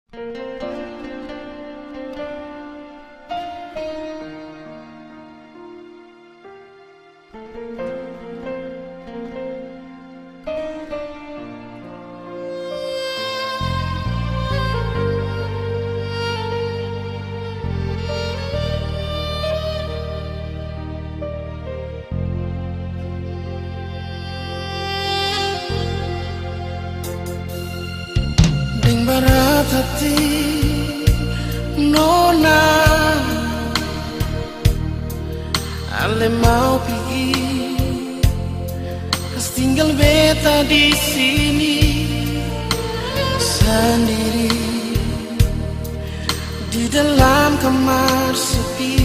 Ding barat hati nona, ale mau pergi, kas tinggal beta di sini sendiri di dalam kamar sepi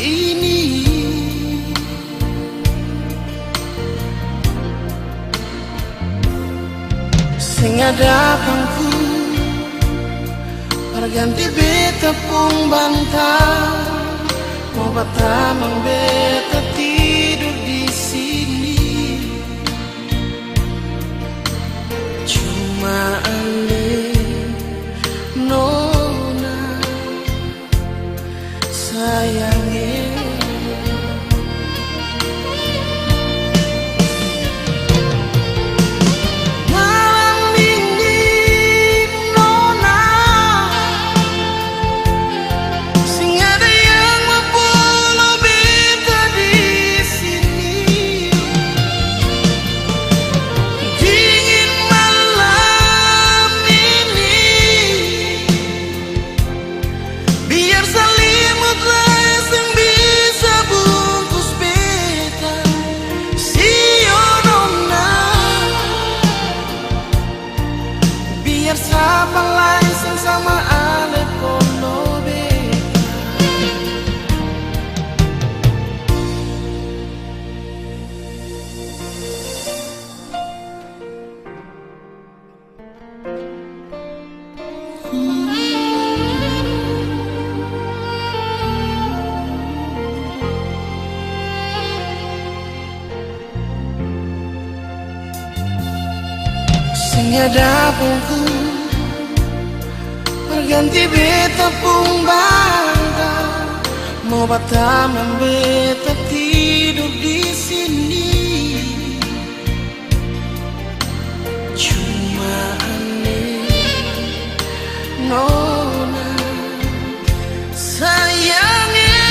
ini. Sing ada pangku perganti beta pung bantal, mau batamang beta tidur di sini. Cuma aneh nona sayangnya. Sing ada pungku perganti beta pung bantal, mau batamang beta tidur di sini. Cuma aneh nona sayangnya.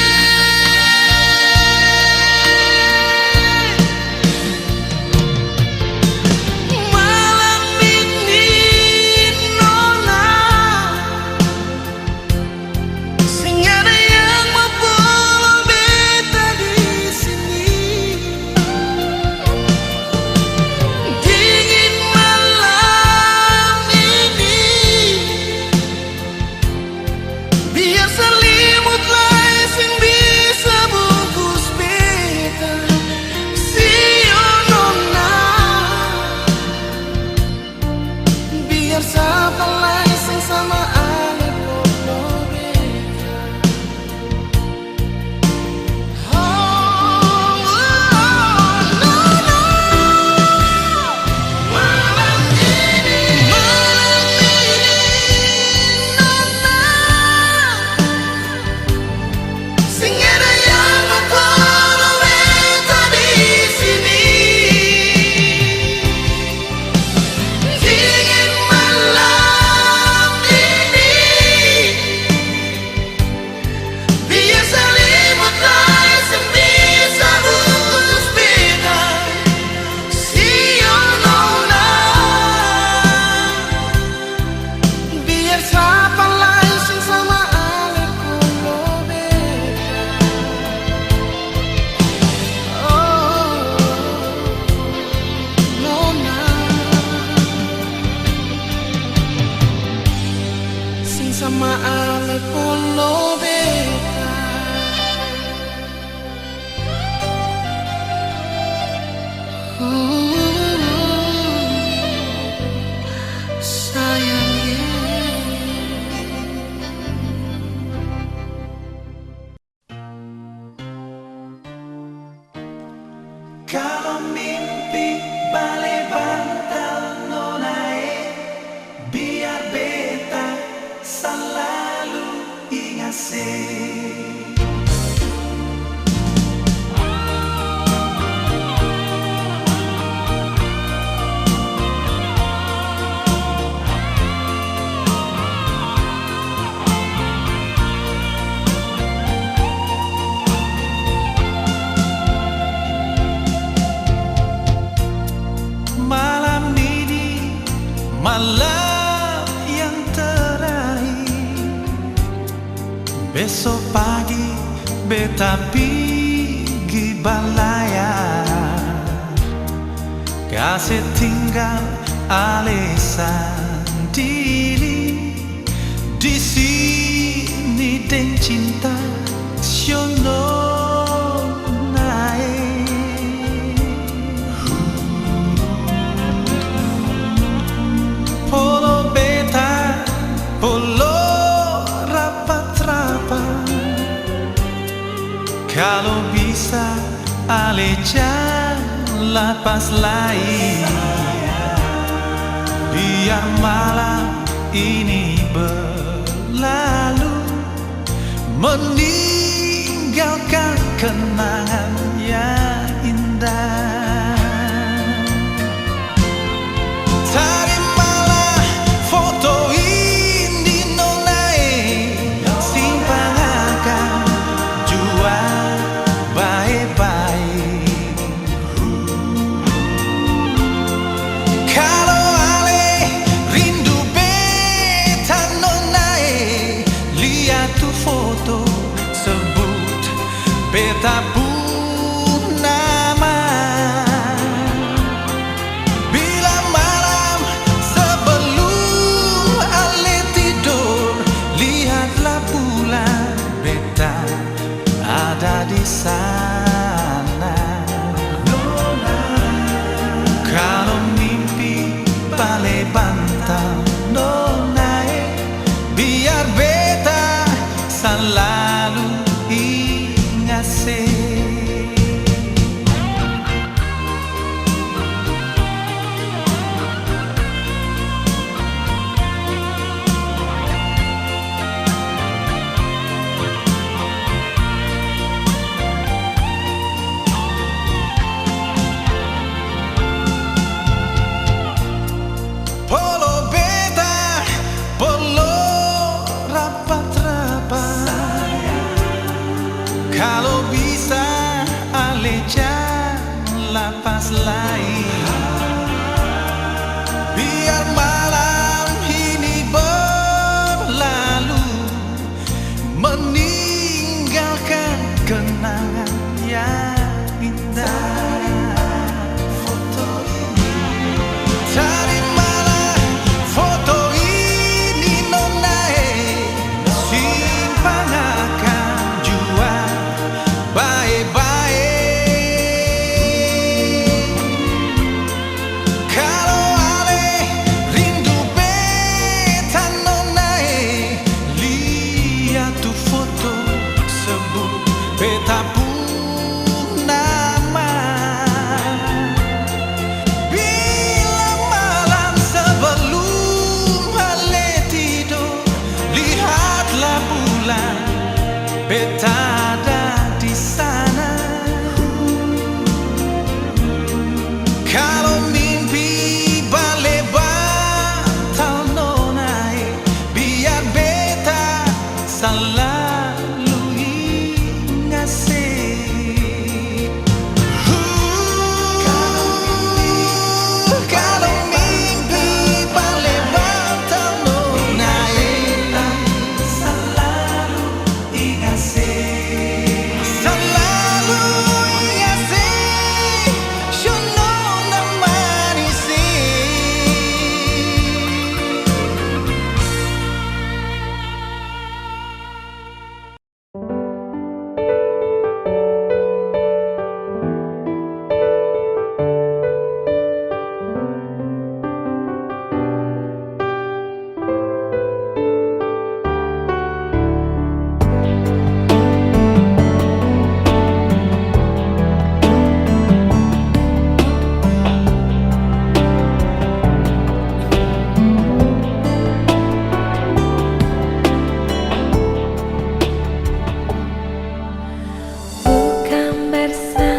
Sama ale polo beta sayangnya. Kalau mimpi balik bantal nona, biar beta Besok pagi beta pergi balaya, kasih tinggal ale sendiri di sini dan cinta siono naik. Polo beta, polo rapat-rapat, kalau bisa ale jangan lepas lain, biar malam ini berlalu, meninggalkan kenangan yang indah. Terimalah foto ini nonai, simpan akan jual baik-baik. Kalau ale rindu beta nonai, lihat tuh foto, sebut beta pun nama. Bila malam sebelum ale tidur, lihatlah bulan, beta ada di sana. Kalau mimpi bale bantal nonai, biar beta selalu ingat se. Polo beta, polo rapat-rapat, kalau bisa ale jangan lepas lain, biar malam ini berlalu, meninggalkan kenangan yang indah. Terimalah foto ini nonai, simpan akan jual baik-baik. Kalau ale rindu beta nonai, lihat tuh foto, sebut beta pun nama. Bila malam sebelum ale tidur, lihatlah bulan, beta ada di sana. Kalau mimpi bale batal nonai, biar beta selalu ingat se. Kalau mimpi bale batal nonai, selalu ingat se. Selalu ingat se, siono namani se. Bukan bersekali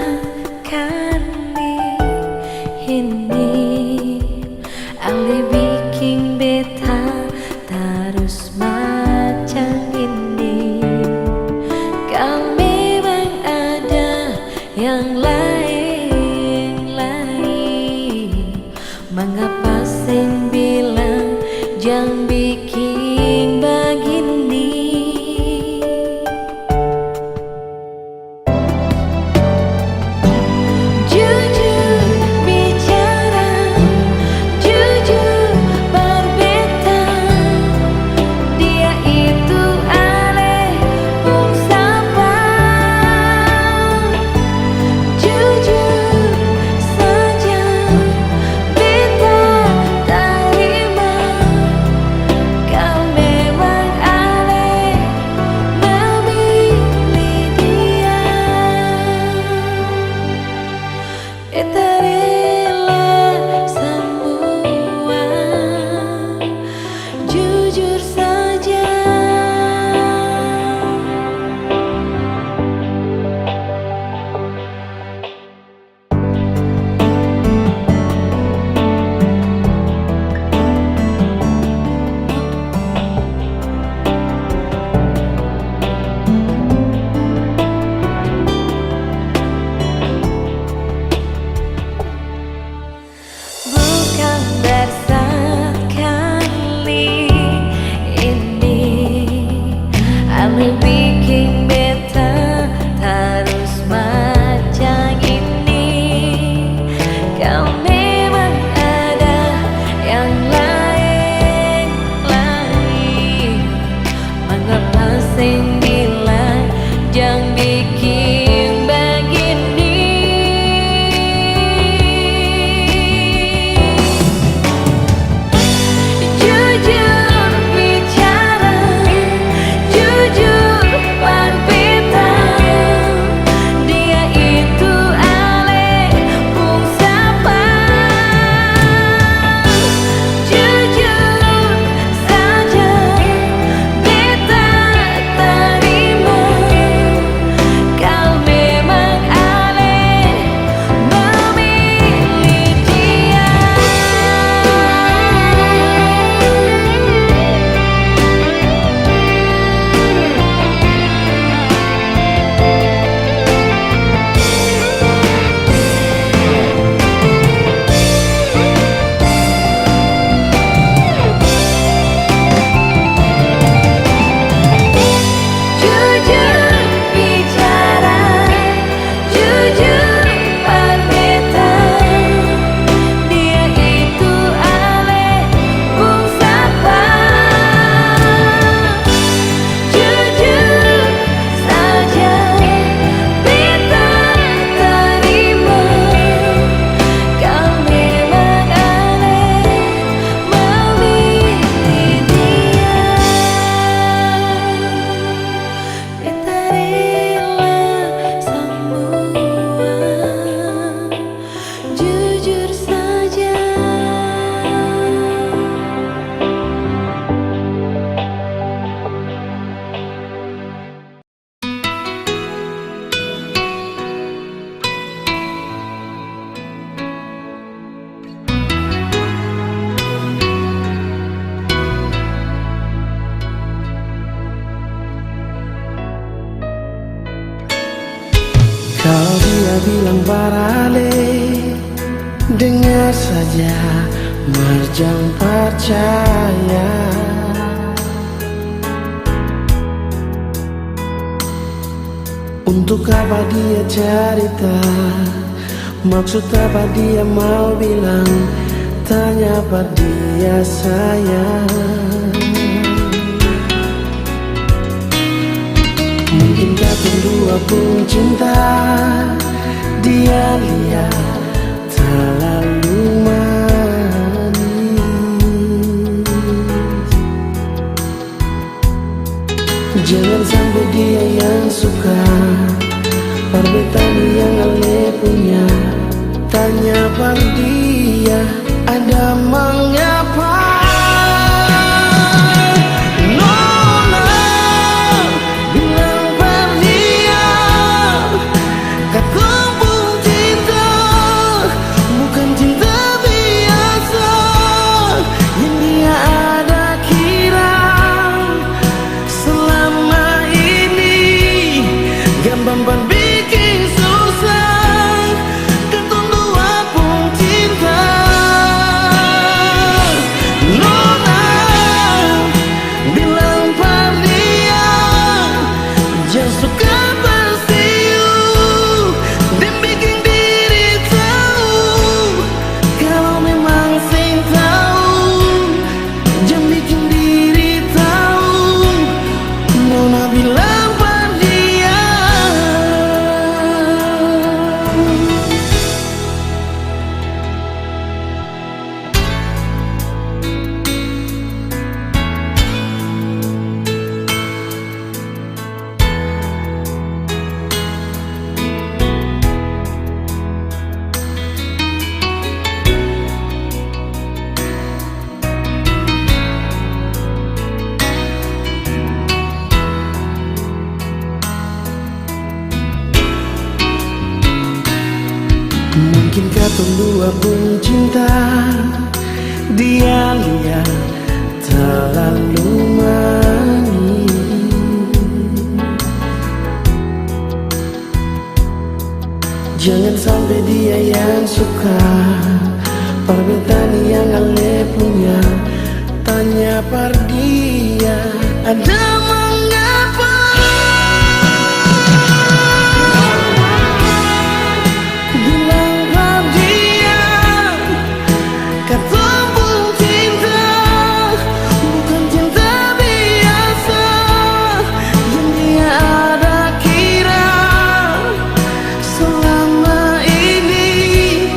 ini ale bikin beta terus macam ini. Kau memang ada yang lain-lain, mengapa sing bilang jangan bikin begini. jujur saja. Bukan bersekali ini Ale bikin beta terus macam ini. Kau memang ada yang lain. Mengapa sing bilang jangan bikin begini. Jujur bicara, jujur berbeda. Dia itu Ale pun siapa. Jujur saja beta terima. Kau memang Ale memilih dia. Jujur bicara, jujur berbeda. Dia itu Ale pun siapa. Jujur saja beta terima. Kau memang Ale memilih dia. Beta rela semua, jujur saja. Kau dia bilang barale, dengar saja Marjang percaya. Untuk apa dia cerita, maksud apa dia mau bilang, tanya pada dia sayang. Mungkin kata dua pun cinta, dia lihat terlalu manis. Jangan sampai dia yang suka perbetaan yang Ale punya. Tanya pada dia, ada mengapa. Bikin susah, ketundua pun cinta. Mungkin katong dua pun cinta, dia lihat terlalu manis. Jangan sampai dia yang suka permintaan yang Ale punya. Tanya par dia, ada mengapa? Bilang par dia, kata pun cinta bukan cinta biasa yang dia ada kira. Selama ini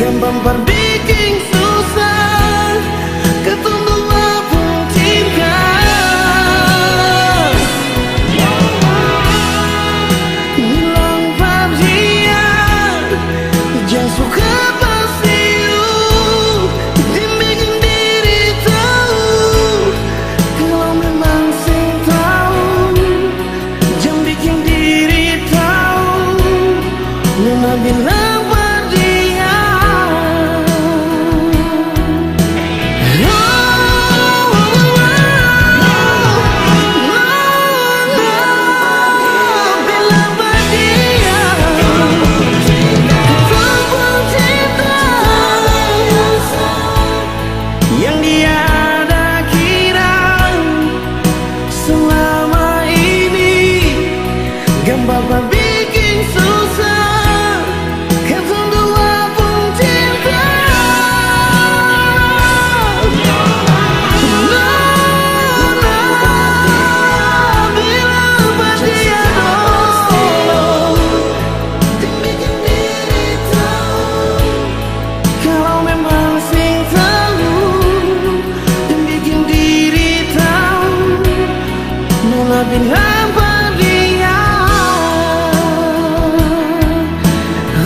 gampang par bikin susah, ketunduklah pun cinta. Bilang par dia, jangan suka pasiu, dibikin diri tahu. Kalau memang sing tahu, jangan bikin diri tahu. Nona bilang par dia, bilang par dia, ketemu cinta yang dia ada kira. Selama ini gampang par bikin susah, ketemu pun cinta. Bilang par dia dong, dibikin diri tahu. Kalau memang sing tahu, dibikin diri tahu. Nona bilang par dia,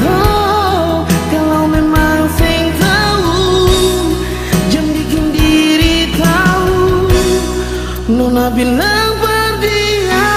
oh, kalau memang sing tahu, jangan bikin diri tahu. Nona bilang par dia.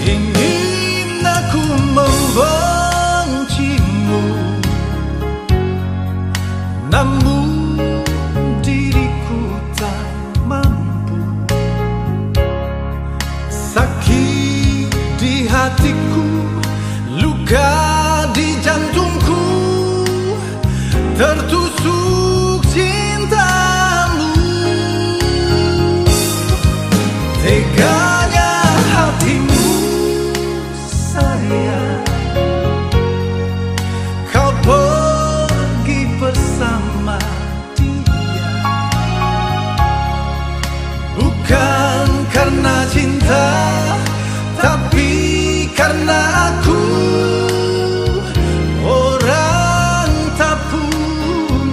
Ingin aku membencimu, namun diriku tak mampu. Sakit di hatiku, luka di jantungku, tertusuk cintamu. Teganya hatimu sayang, kau pergi bersama dia. Bukan karena cinta, tapi karena aku orang tak punya.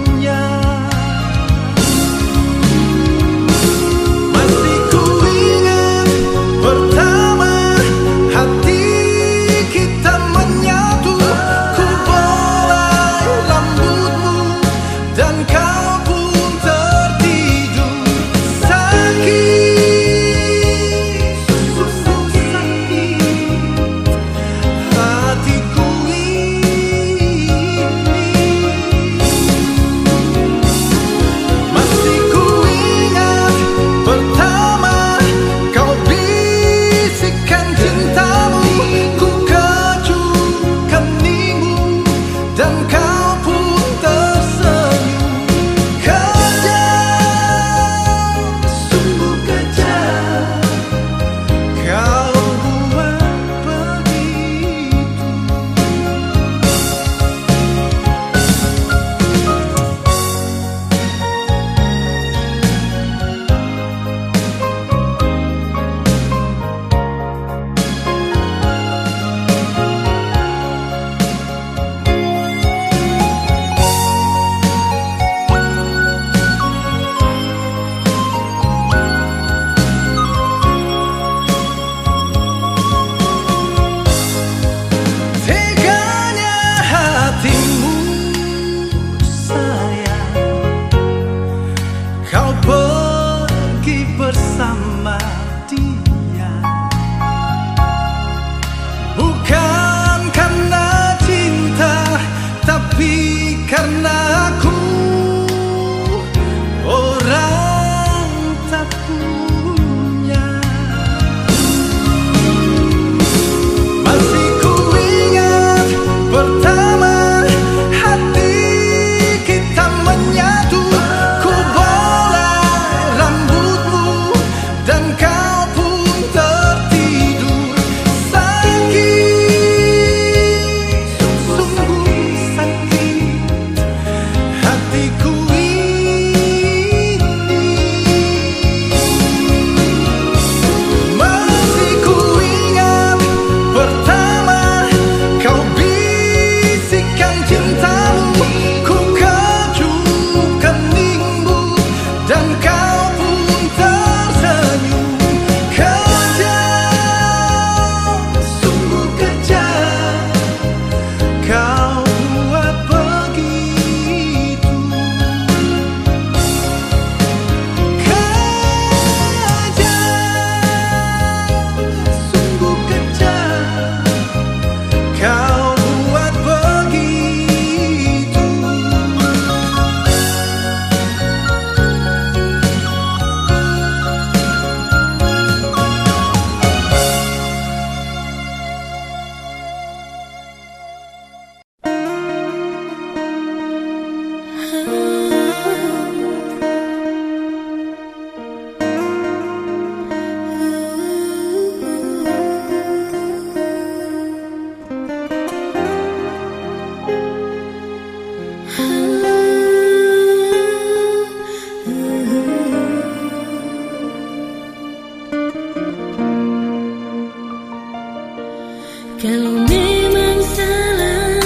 Kalau memang salah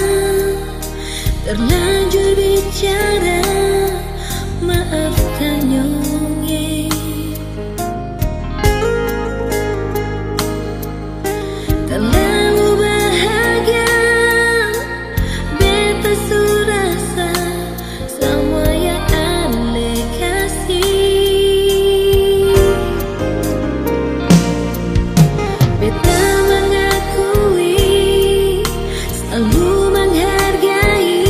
terlanjur bicara, maafkan nyonge. Terlalu bahagia, beta surasa semua yang ale kasih. Beta mengakui, selalu menghargai,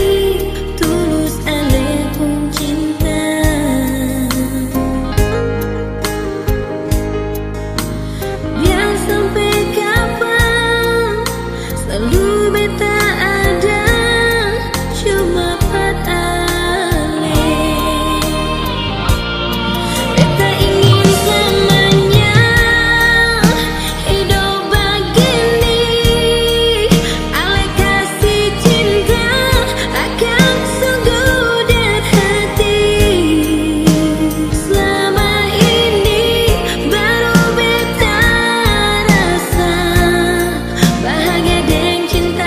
tulus ale pun cinta. Biar sampai kapan selalu beta ada, cuma buat ale. Beta ingin selamanya hidup begini, ale kasih cinta akan sungguh dan hati. Selama ini baru beta rasa bahagia dengan cinta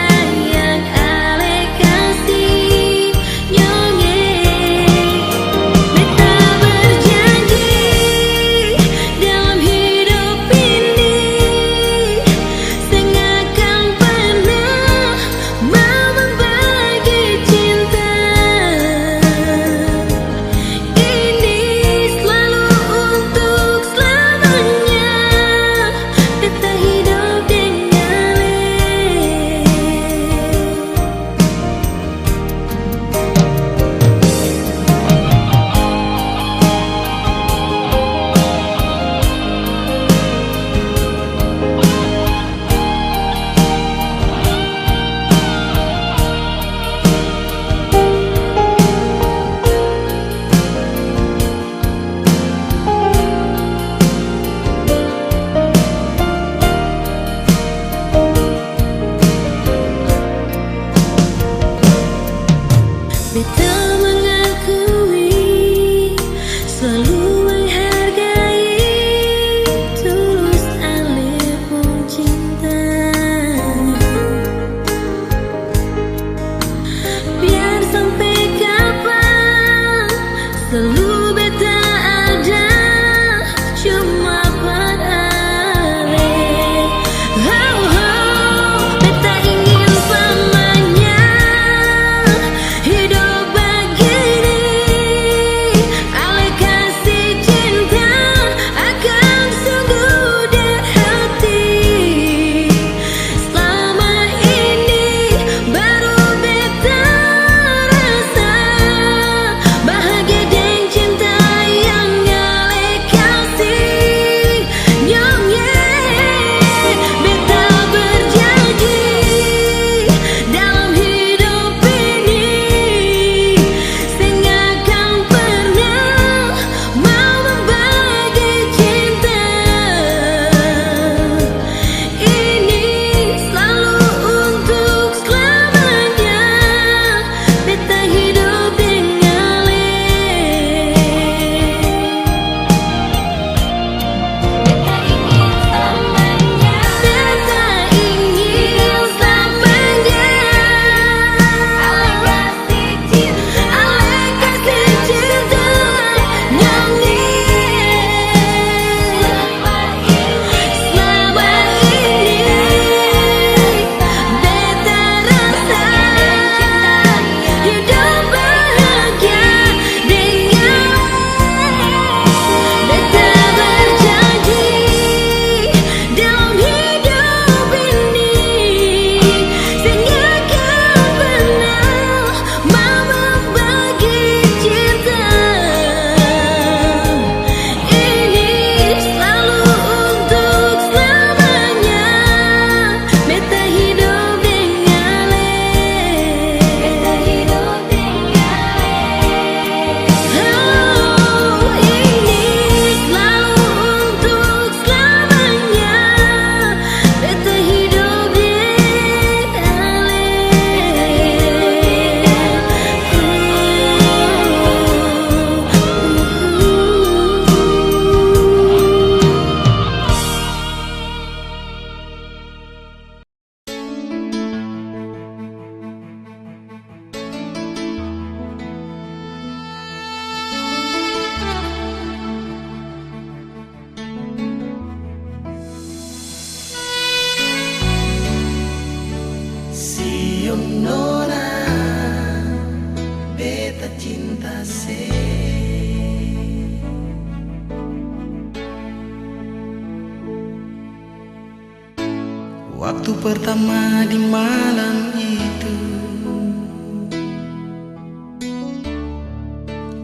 waktu pertama di malam itu,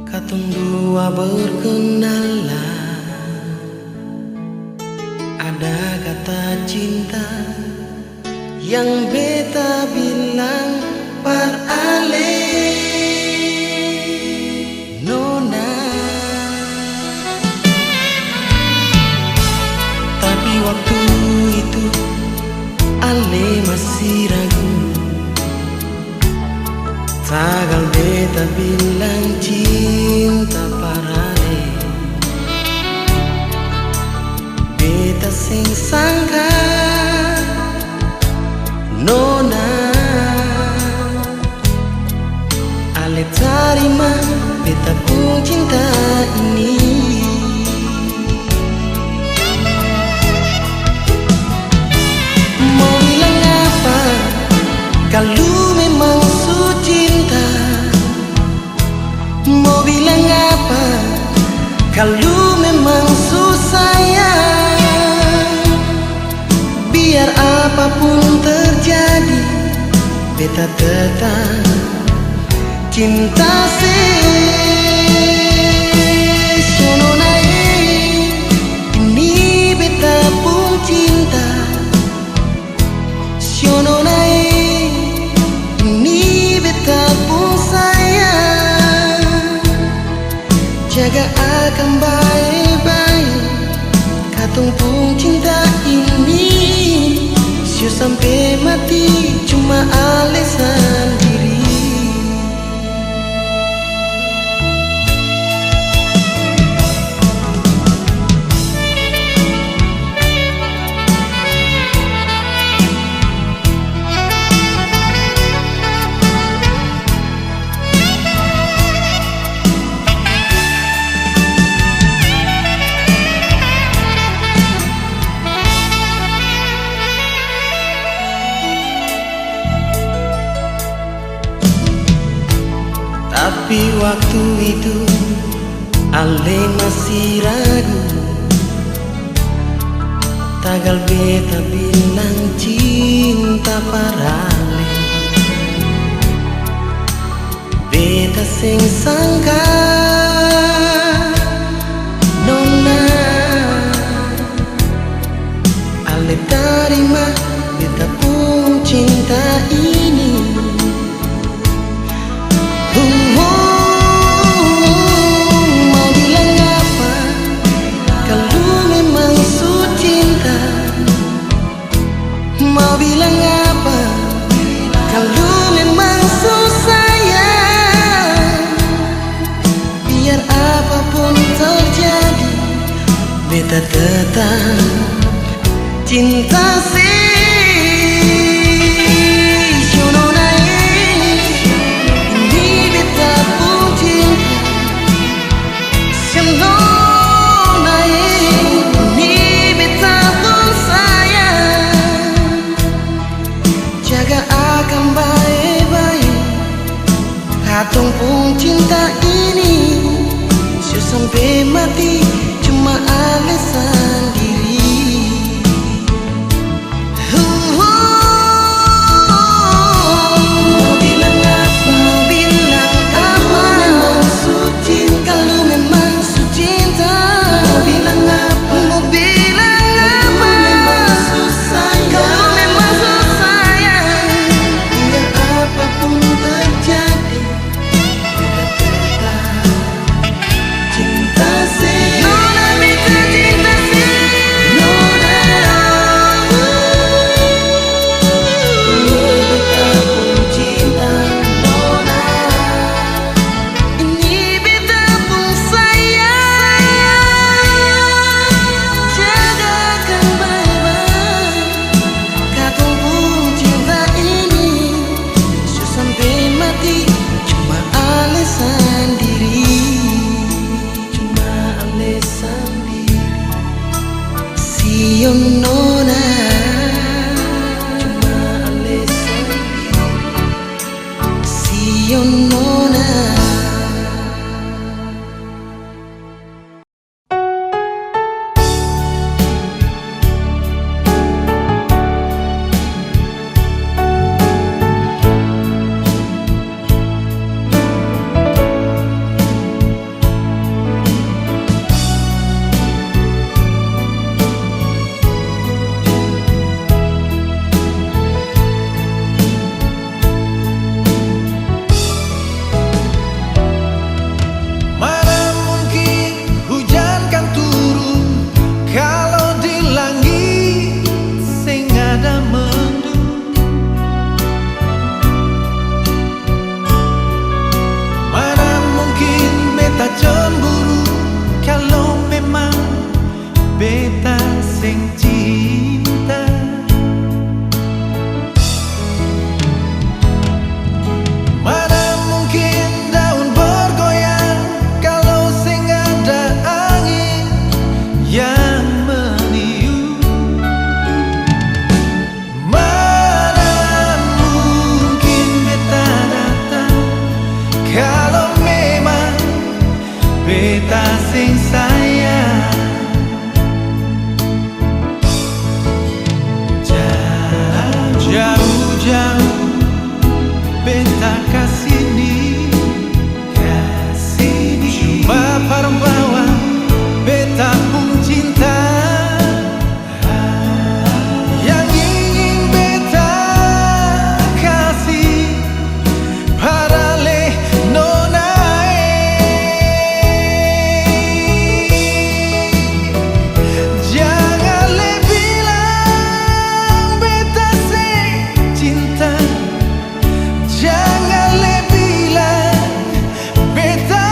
katong dua berkenalan. Ada kata cinta yang beta bilang par ale nona, tapi waktu itu ale masih ragu. Tagal beta bilang cinta par ale, beta sing sangka nona ale tarima beta pun cinta ini. Mau bilang apa kalau memang su cinta? Mau bilang apa kalau memang su sayang? Biar apapun terjadi, beta tetap cinta nona, ini beta pun cinta nona, ini beta pun sayang. Jaga akan baik-baik katong pun cinta ini, siu sampai mati cuma ale sendiri. Tapi waktu itu ale masih ragu. Tagal beta bilang cinta par ale, beta sing sangka nona ale tarima beta pun cinta ini. Mau bilang apa kalau memang su cinta? Mau bilang apa kalau memang su sayang? Biar apapun terjadi, beta tetap cinta katong pun cinta ini, siu sampai mati cuma ale sendiri. Jauh-jauh beta kasih cuma perbawa beta pun cinta yang ingin beta kasih para le nonai. Jangan le bilang beta se cinta, jangan le bilang beta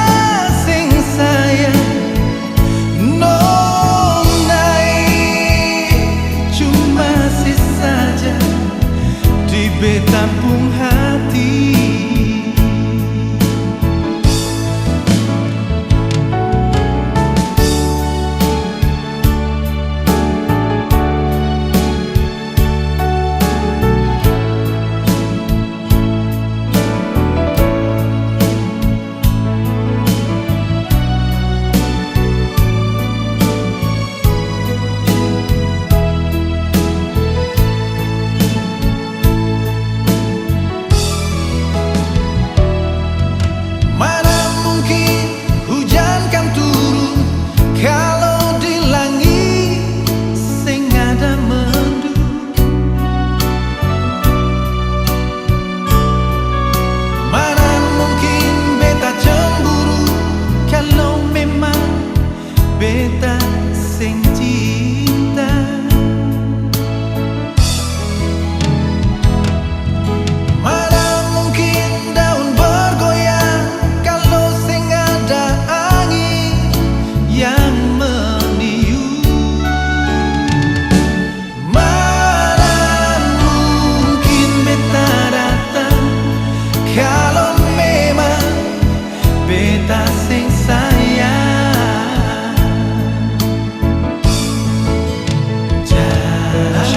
sing sayang. Nonai cuma sesaja di beta pun hati. Mana mungkin hujan kan turun kalau di langit sing ada mendung. Mana mungkin beta cemburu kalau memang beta sing cinta. Mana mungkin daun bergoyang kalau sing ada angin yang meniup. Mana mungkin beta datang kalau memang beta sing sayang.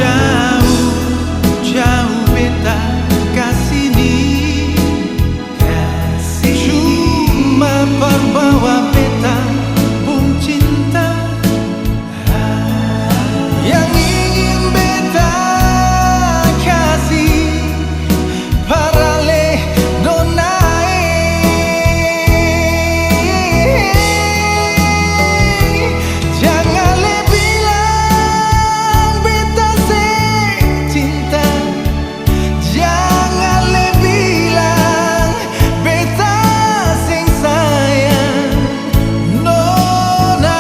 Jauh-jauh beta kasih cuma perbawa beta pun cinta yang ingin beta kasih para le nonai. Jangan le bilang beta se cinta, jangan le bilang beta sing sayang. Nonai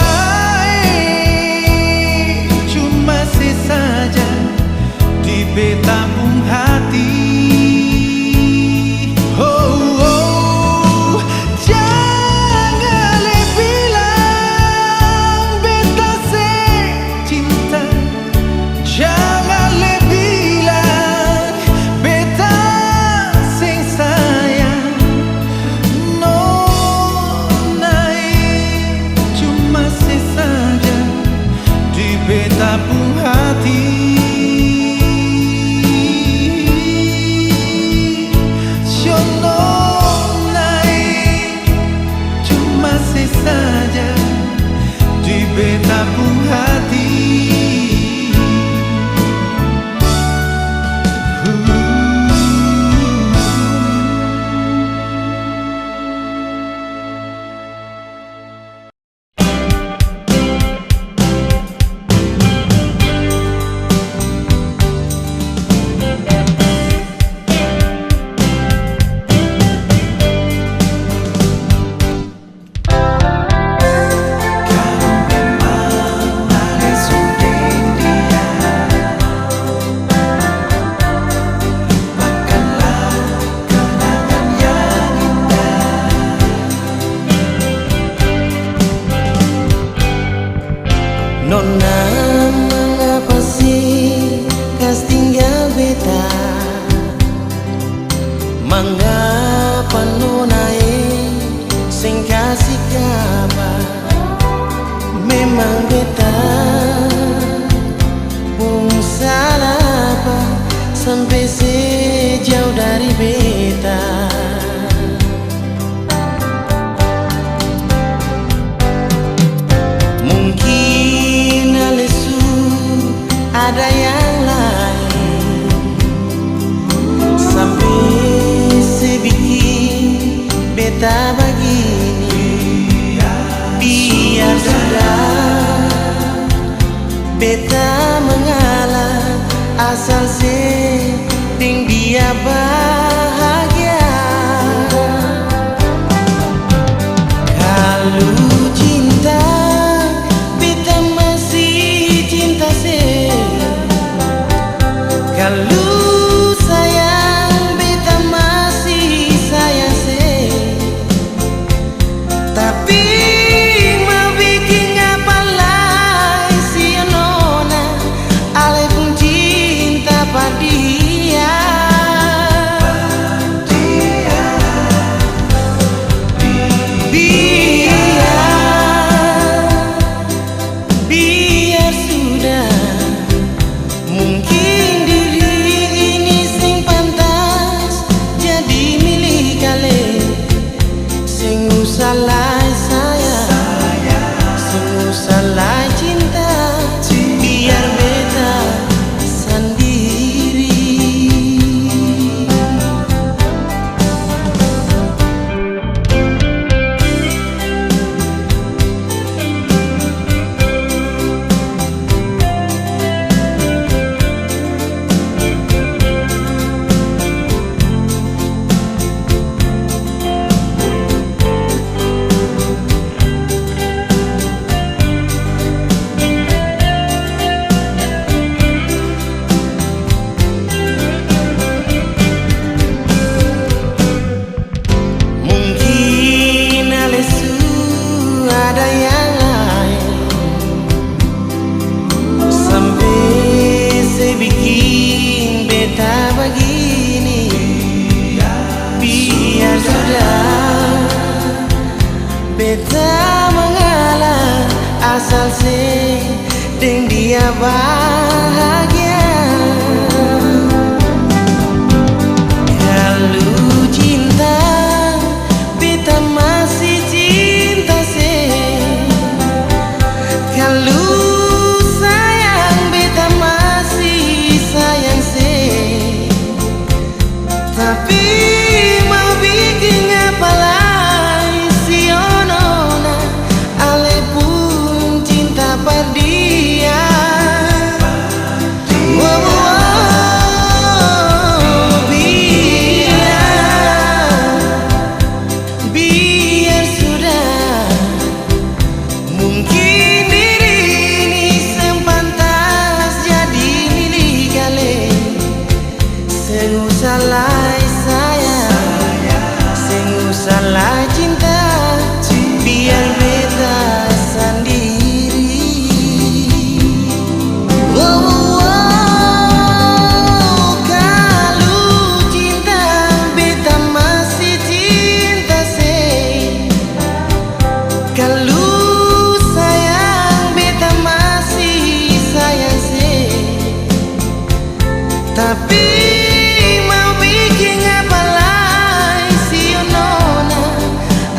cuma sesaja di beta pun hati. Oh, jangan le bilang beta se cinta, jangan le bilang beta sing sayang. Nonai cuma sesaja di beta pun hati. Nonai cuma sesaja di beta pun hati. Nona, mengapa sih kas tinggal beta? Mengapa nona sing kasih kabar? Memang beta pun salah apa sampai sejauh dari beta. Mungkin ada yang lain beta mengalah asal seding dia bahagia. Kalau cinta beta masih cinta se, kalau sayang beta masih sayang se. Tapi mau bikin apa lagi si nona, ale pun cinta pada dia. Biar sudah, mungkin diri ini sing pantas jadi milik kale. Sing usah saya, sing usah cinta, biar beta sendiri. Mungkin alesu ada yang lain, sampai saya bikin beta begini. Biar sudah, beta mengalah asal sedang dia bahagia. Kalau cinta beta masih cinta se, kalau sayang beta masih sayang se. Tapi mau bikin apa lagi si nona, ale pun cinta pada dia. Biar sudah, mungkin diri ini sempantas jadi milik kale. Sing usah saya, sing usah cinta, biar beta sendiri. Kalau cinta beta masih cinta se, kalau sayang beta masih sayang se. Tapi mau bikin apa lagi si nona,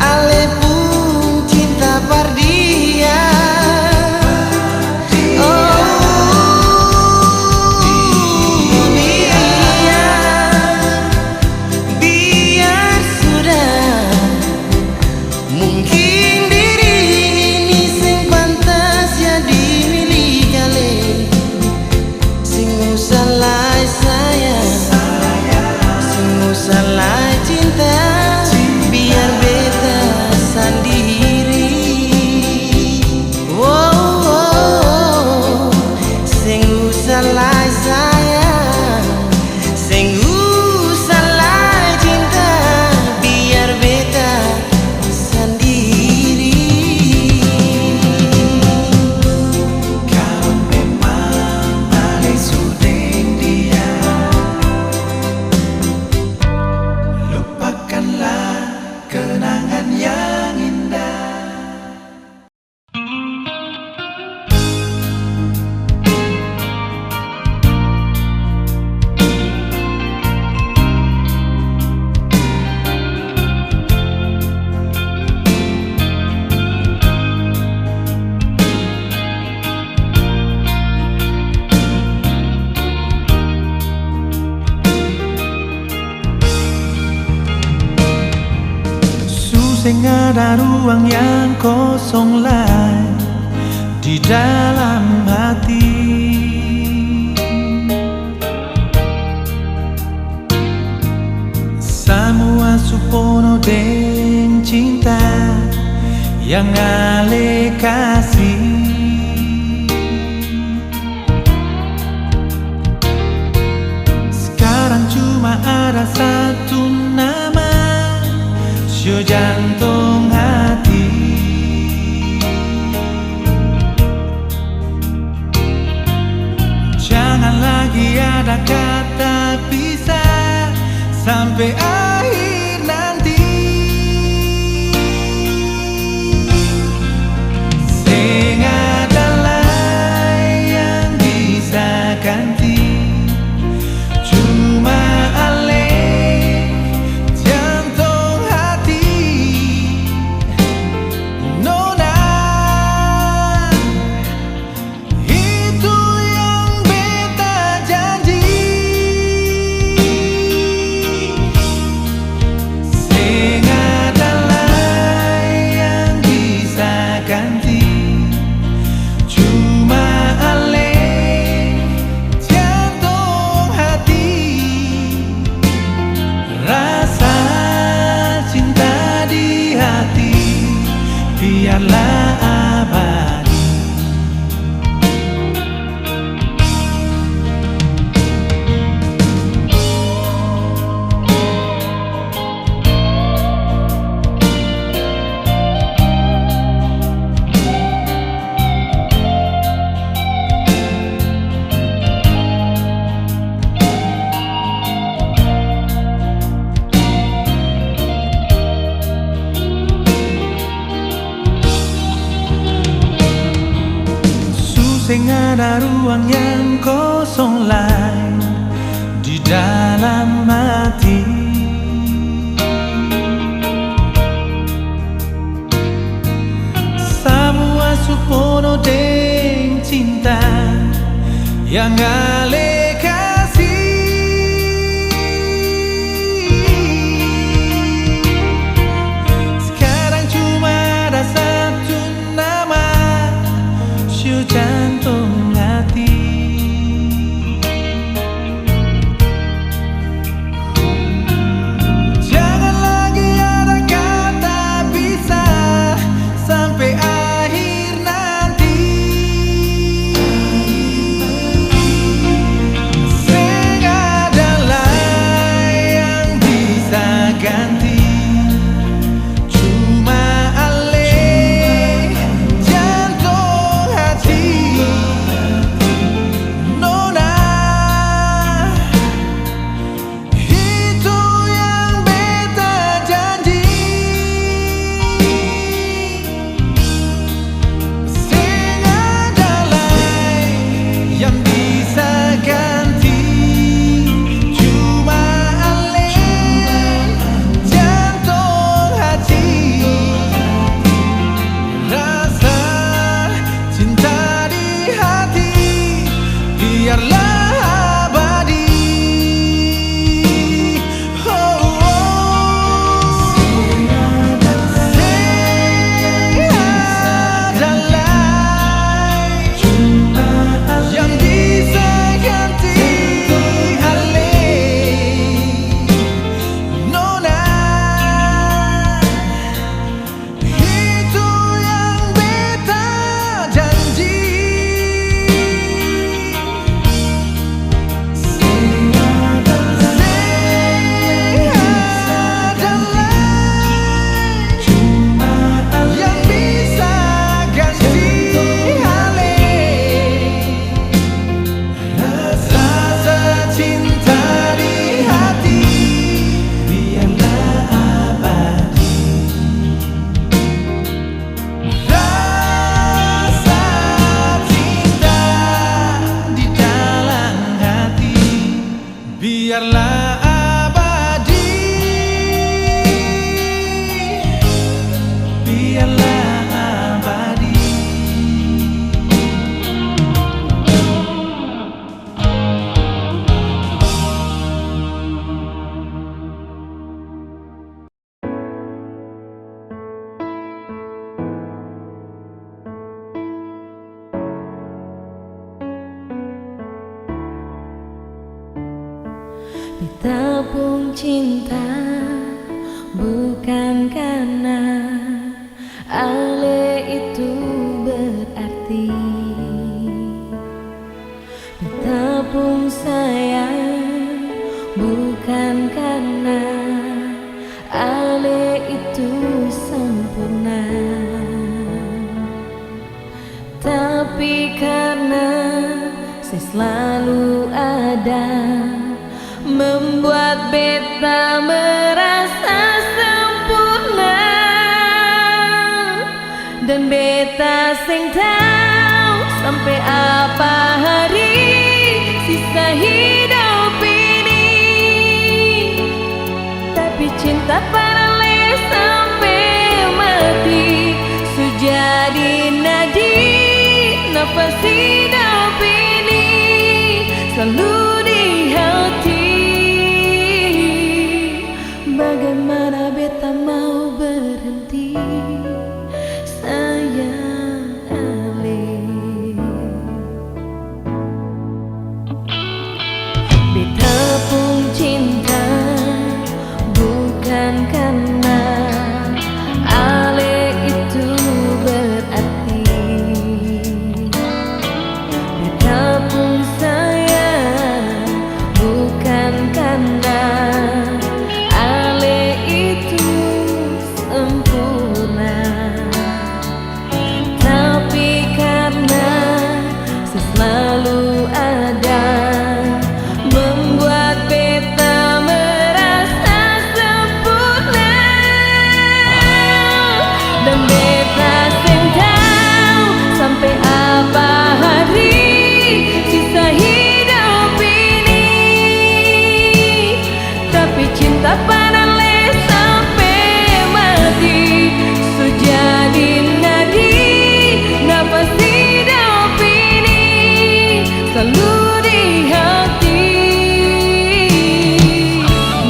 ale pun cinta pada dia. Biar sudah, mungkin diri ini sing pantas jadi milik kale. Sing usah saya, sing usah cinta, biar beta sendiri. Sing usah saya, sing usah cinta, biar beta sendiri. Kalau memang ale sudeng dia, lupakanlah kenangan yang indah. Sing ada ruang yang kosong lain, di dalam hati. Semua supono dan cinta yang ale kasih. Sekarang cuma ada satu nama, Sio jantung hati. Jangan lagi ada kata pisah sampai akhir nanti. Sing adalah yang bisa ganti, cuma ale jantung hati. Nona, itu yang beta janji. Sing adalah yang bisa ganti, cuma ale jantung hati. Rasa cinta di hati biarlah abadi. Sing ada ruang yang kosong lain di dalam hati. Semua supono dan cinta yang ale kasih. Sekarang cuma ada satu nama, Sio jantung hati. Jangan lagi ada kata pisah sampai akhir nanti. Sing adalah yang bisa ganti, cuma ale jantung hati. Nona, itu yang beta janji. Sing adalah yang bisa ganti, cuma ale jantung hati. Rasa cinta di hati biarlah abadi. Oh, oh. Sing adalah yang bisa ganti ale. Nona, itu yang beta janji. Sing adalah yang bisa ganti ale. Rasa cinta di hati biarlah abadi. Rasa cinta di dalam hati biarlah abadi. Biarlah abadi. Ditabung cinta bukan karena ale itu berarti. Ditabung sayang bukan karena ale itu sempurna, tapi karena saya selalu ada membuat beta merasa sempurna. Dan beta sing tahu sampai apa hari sisa hidup ini. Tapi cinta paralel sampai mati, sujadi nadi nafas hidup ini selalu di hati. Bagaimana beta mau berhenti, sayang Ale. Beta pun cinta bukan karena Ale itu berarti. Beta pun sayang bukan karena Ale itu sempurna, tapi karena saya selalu ada membuat beta merasa sempurna. Dan beta sing tahu sampai apa hari sisa hidup ini. Tapi cinta paralel sampai mati, sujadi nadi nafas hidup ini selalu di hati.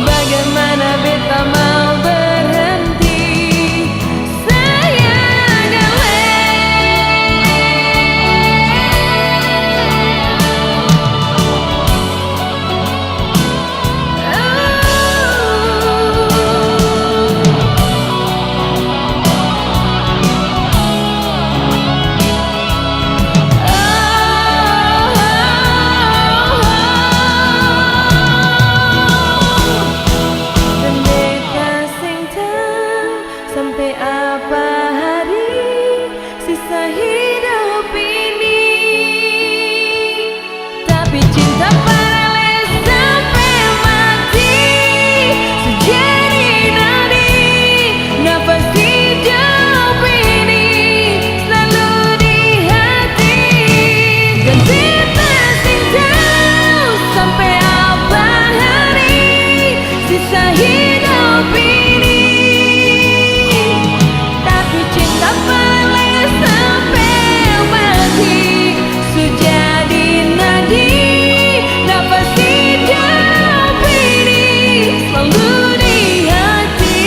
Bagaimana beta mau berhenti, sayang Ale. Dan beta sing tahu sampai apa hari sisa hidup ini. Tapi cinta paralel sampai mati, sejadi nadi nafas hidup ini selalu di hati. Dan beta sing tahu sampai apa hari sisa hidup ini. Tapi cinta paralel sampai mati, sujadi nadi nafas hidup ini selalu di hati.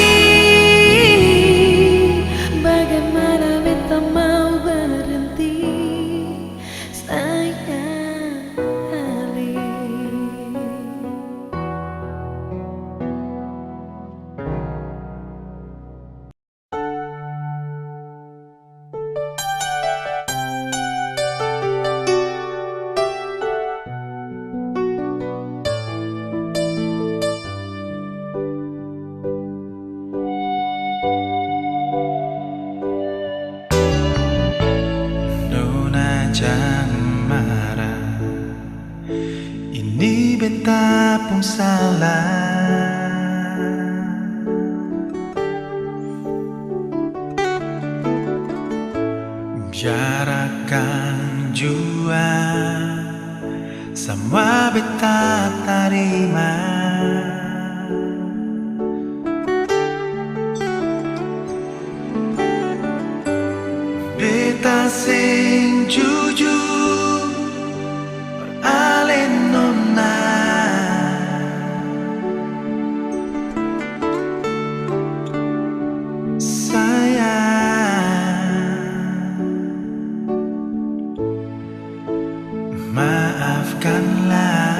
Bagaimana beta mau berhenti, sayang Ale. Nona jangan marah, ini beta pun salah. Biarkan jua semua beta terima. Beta sing jujur ale nona. Maafkanlah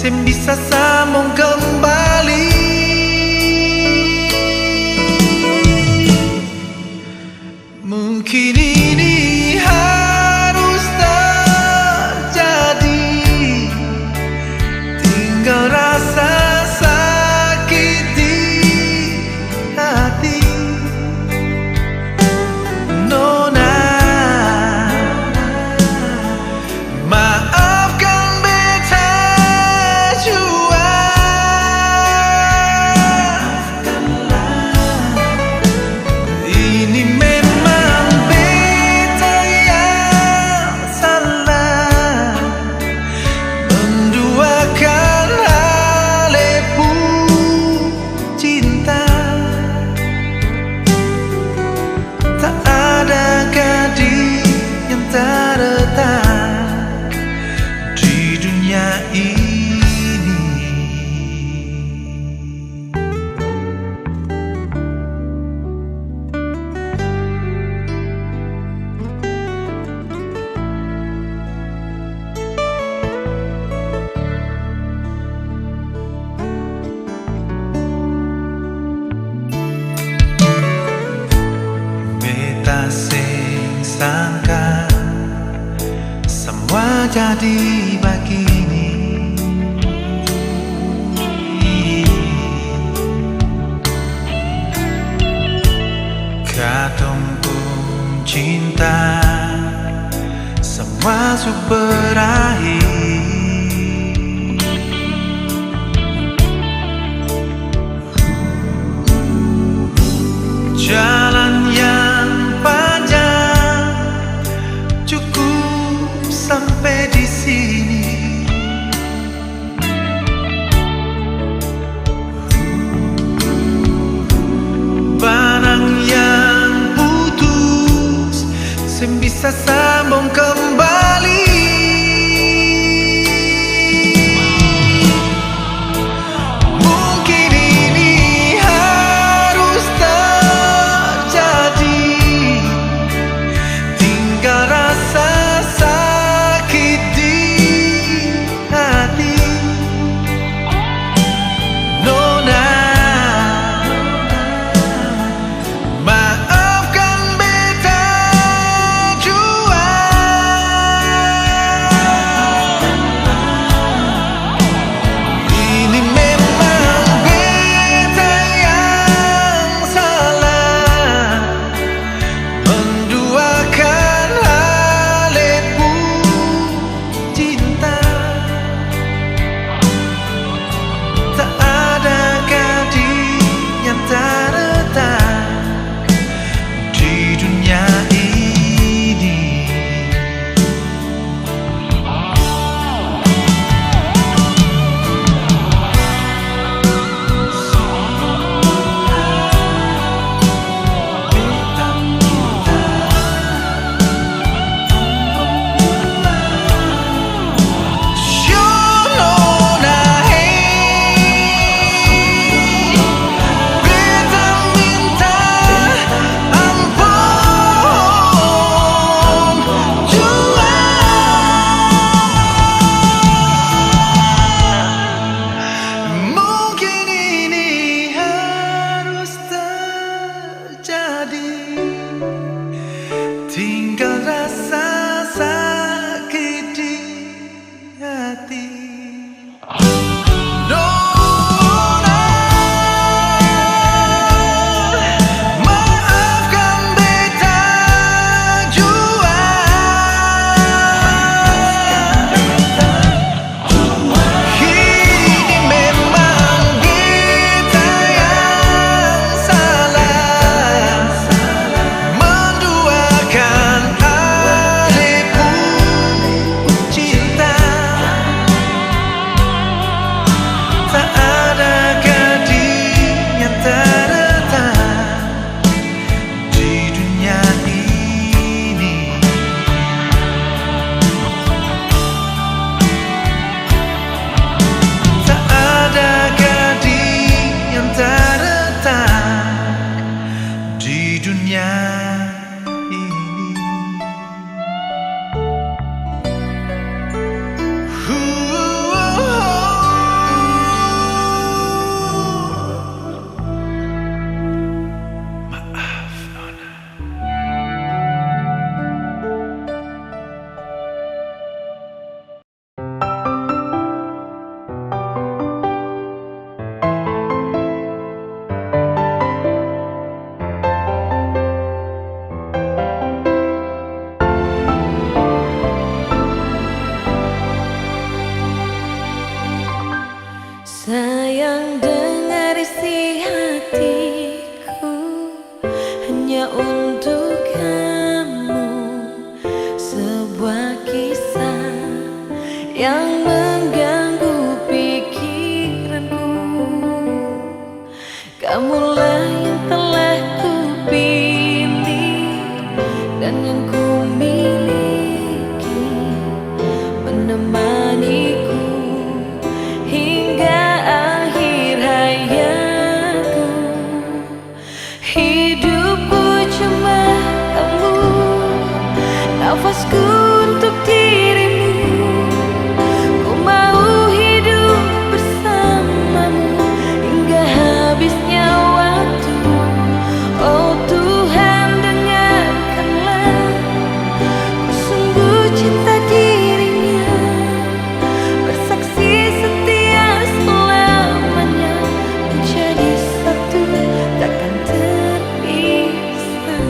bisa sambung kembali. Mungkin ini harus terjadi, tinggal rasa sakit di hati. Nona, maafkan beta jua. Ini memang beta yang salah, menduakan halepu cinta. Tak ada gadis yang terletak di dunia ini. Beta sing sangka semua jadi begini. Katong pun cinta semua sudah berakhir. Jalan yang panjang cukup sampai di sini. Benang yang putus bisa sambung kembali. Mungkin ini harus terjadi, tinggal rasa sakit di hati. Nona, maafkan beta jua. Ini memang beta yang salah, menduakan halepu cinta. Tak ada gadis yang terletak di dunia ini. Nona, hey, beta minta ampun jua. Mungkin ini harus terjadi, tinggal rasa sakit di hati. Nona, maafkan beta jua. Ini memang beta yang salah, menduakan halepu cinta. Tak ada gadis yang terletak di dunia ini. Tak ada gadis yang terletak di dunia ini. hanya untuk kamu, sebuah kisah yang mengganggu pikiranku. Kamulah yang telah kupilih dan yang ku miliki, menemaniku hingga akhir hayatku. Hidupku cuma kamu, nafasku untuk dirimu. Ku mau hidup bersamamu hingga habisnya waktu. Oh Tuhan, dengarkanlah, ku sungguh cinta dirinya, bersaksi setia selamanya, menjadi satu takkan terpisahkan.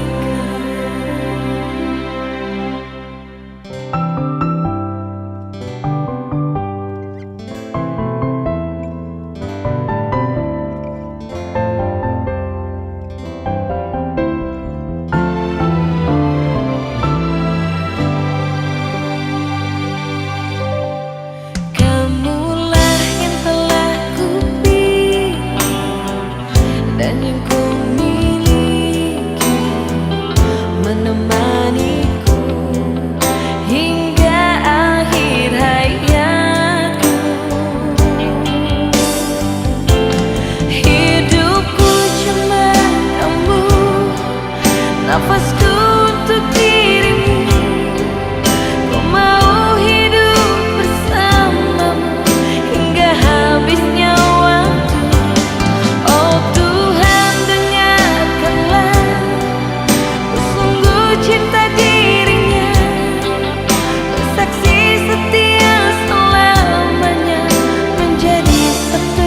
Kamulah yang telah kupilih dan yang ku miliki, menemaniku hingga akhir hayatku. Hidupku cuma kamu, nafasku untuk dirimu. Ku mau hidup bersamamu hingga habisnya waktu. Oh Tuhan, dengarkanlah, ku sungguh cinta dirinya, bersaksi setia selamanya, menjadi satu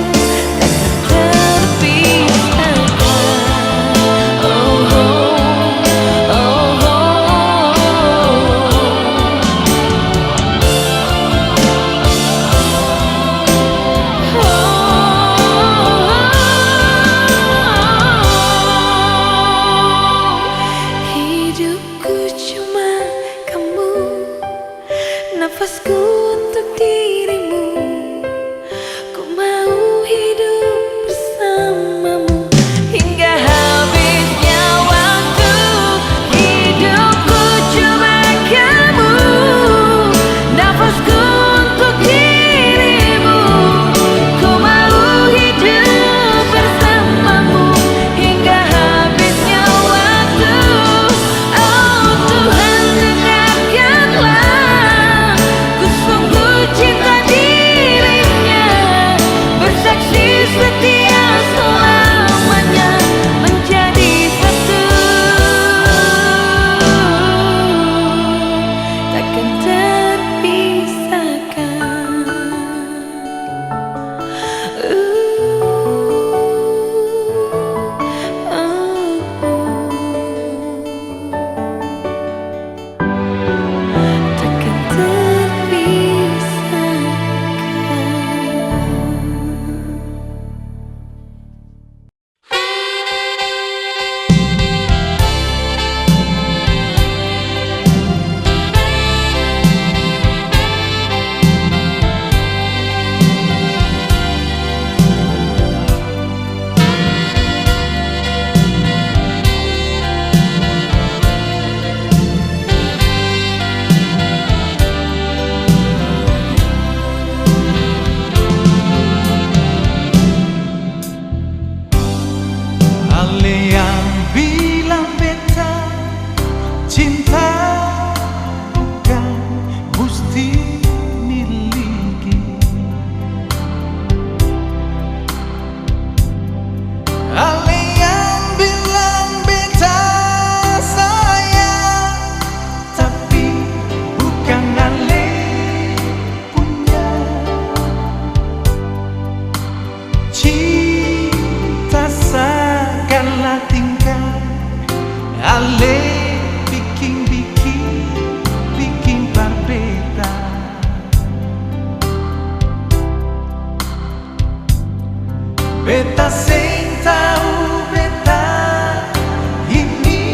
takkan terpisahkan. Oh, oh, oh, hidupku cuma kamu, nafasku untuk dirimu. Ku mau hidup bersamamu hingga habisnya waktu. Hidupku cuma kamu, nafasku untuk dirimu. Ku mau hidup bersamamu hingga habisnya waktu. Oh Tuhan, dengarkanlah, ku sungguh cinta dirinya, bersaksi setia selamanya, menjadi satu takkan terpisahkan. Takkan terpisahkan. Ale yang bilang beta cinta bukan mesti miliki. Ale yang bilang beta sayang, tapi bukan ale punya. Cinta segala tingkah ale bikin berbeda. Beta sing tahu beta ini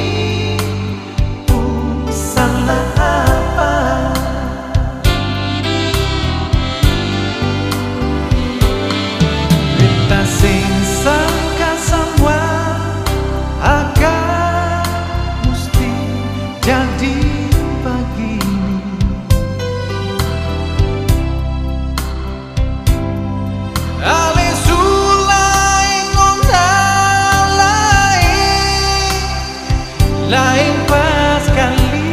lain pas kali.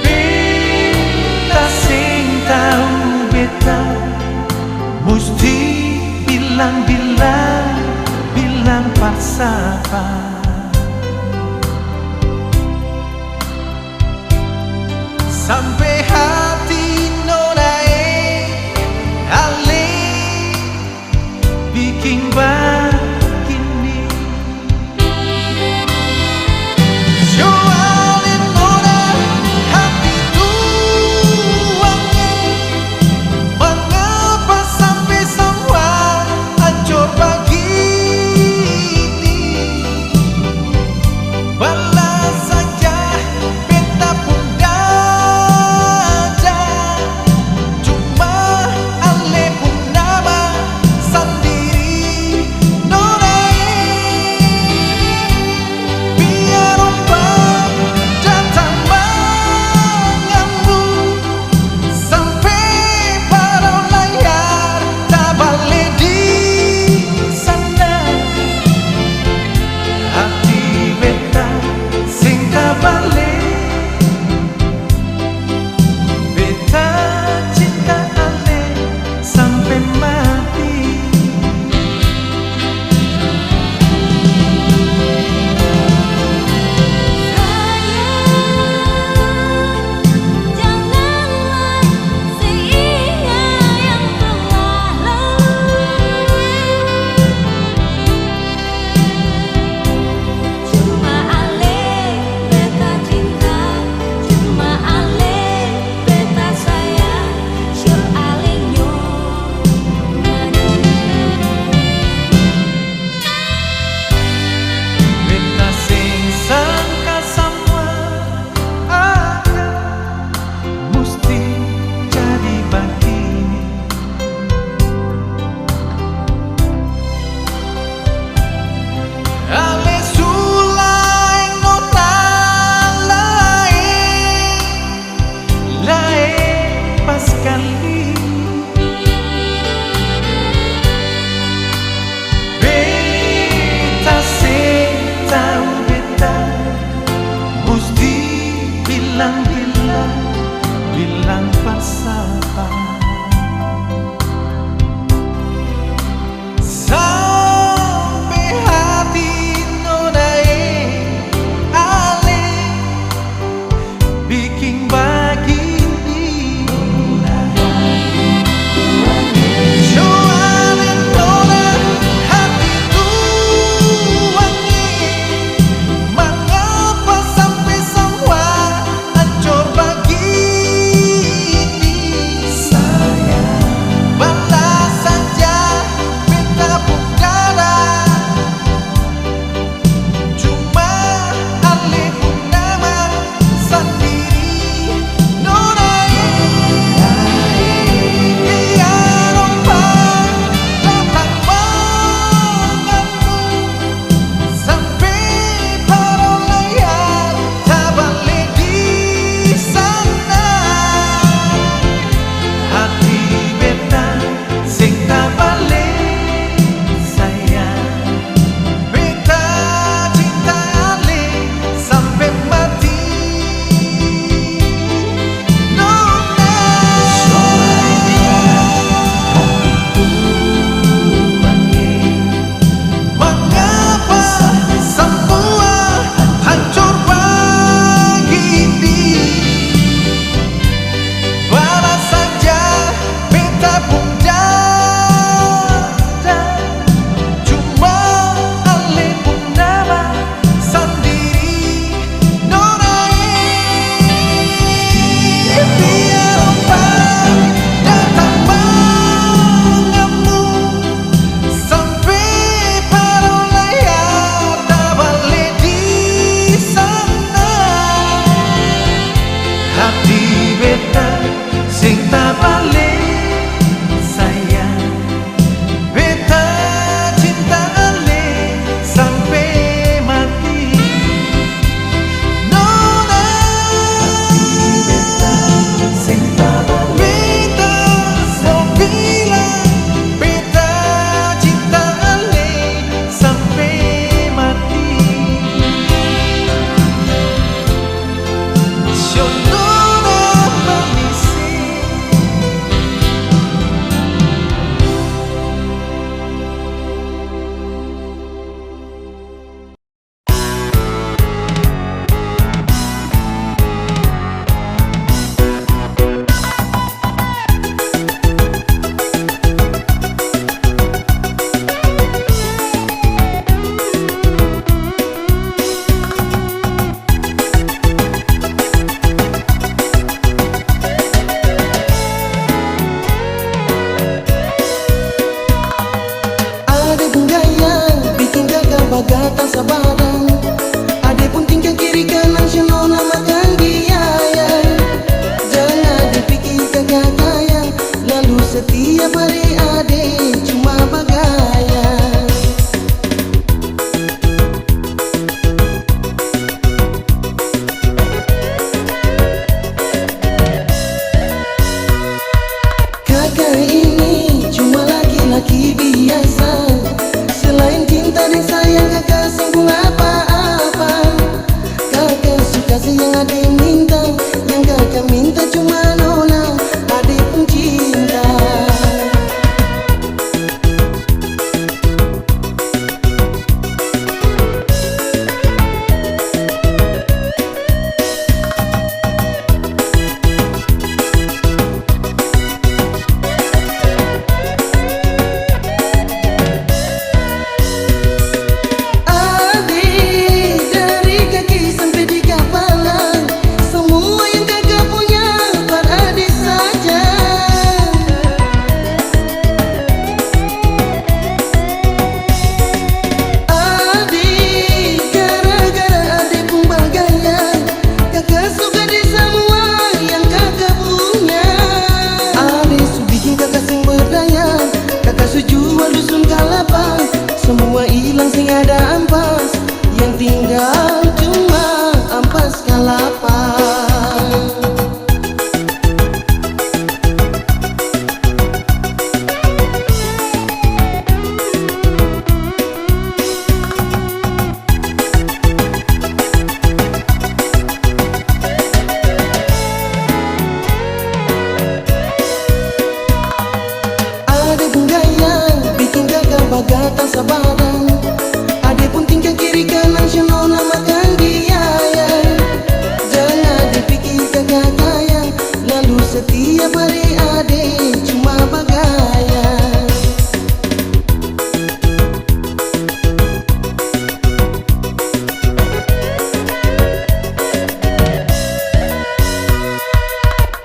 Beta sing tau beta musti bilang pas apa. Sampai hati nonae ale bikin begini. Soalin nona hati tuangnya, mengapa sampai semua hancur begini. Balas saja beta pun bagatan sabadan. Ade pun tingkah kiri kanan senona makan biaya. Jangan dipikir kagak kaya, lalu setiap hari ade cuma bagaya. Kakak ini cuma laki-laki biasa. Selain cinta dan sayang kakak singgung apa-apa. Kakak suka yang ade minta, yang kakak minta cuma nona, ade pun cinta. Semua hilang sing ada ampas, yang tinggal cuma ampas kalapa. Ada gaya bikin kakak bagatan sabadan. Ade pun tingkah kiri kanan senona makan biaya. Jangan dipikir kagak kaya, lalu setiap hari ade cuma bagaya.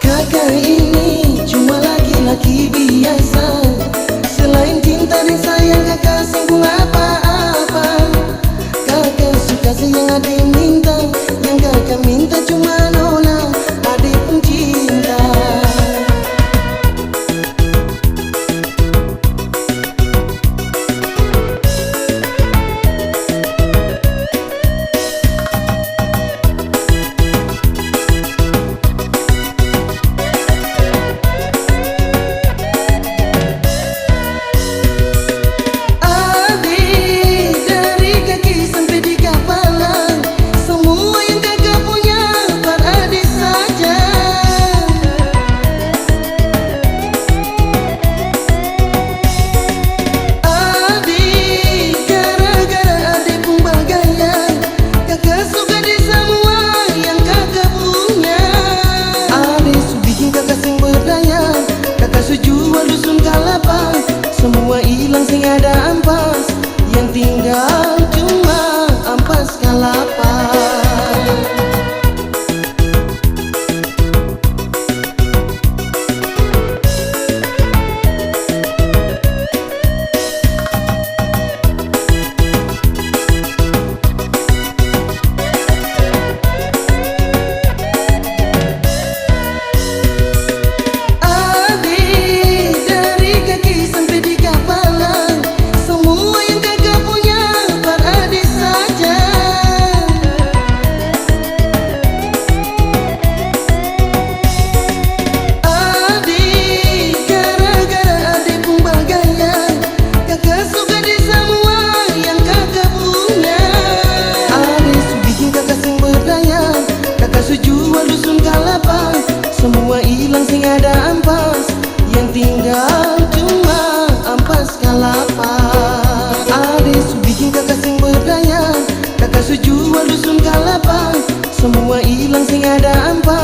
Kakak ini cuma laki-laki biasa. Selain cinta dan sayang kakak singgung apa-apa. Kakak suka yang ade minta, yang kakak minta cuma nona, ade pun cinta. Semua hilang sing ada ampas, yang tinggal cuma ampas kalapa. Semua hilang sing ada ampas, yang tinggal cuma ampas kalapa. Ade su bikin kakak sing berdaya, kakak su jual dusun kalapa. Semua hilang sing ada ampas,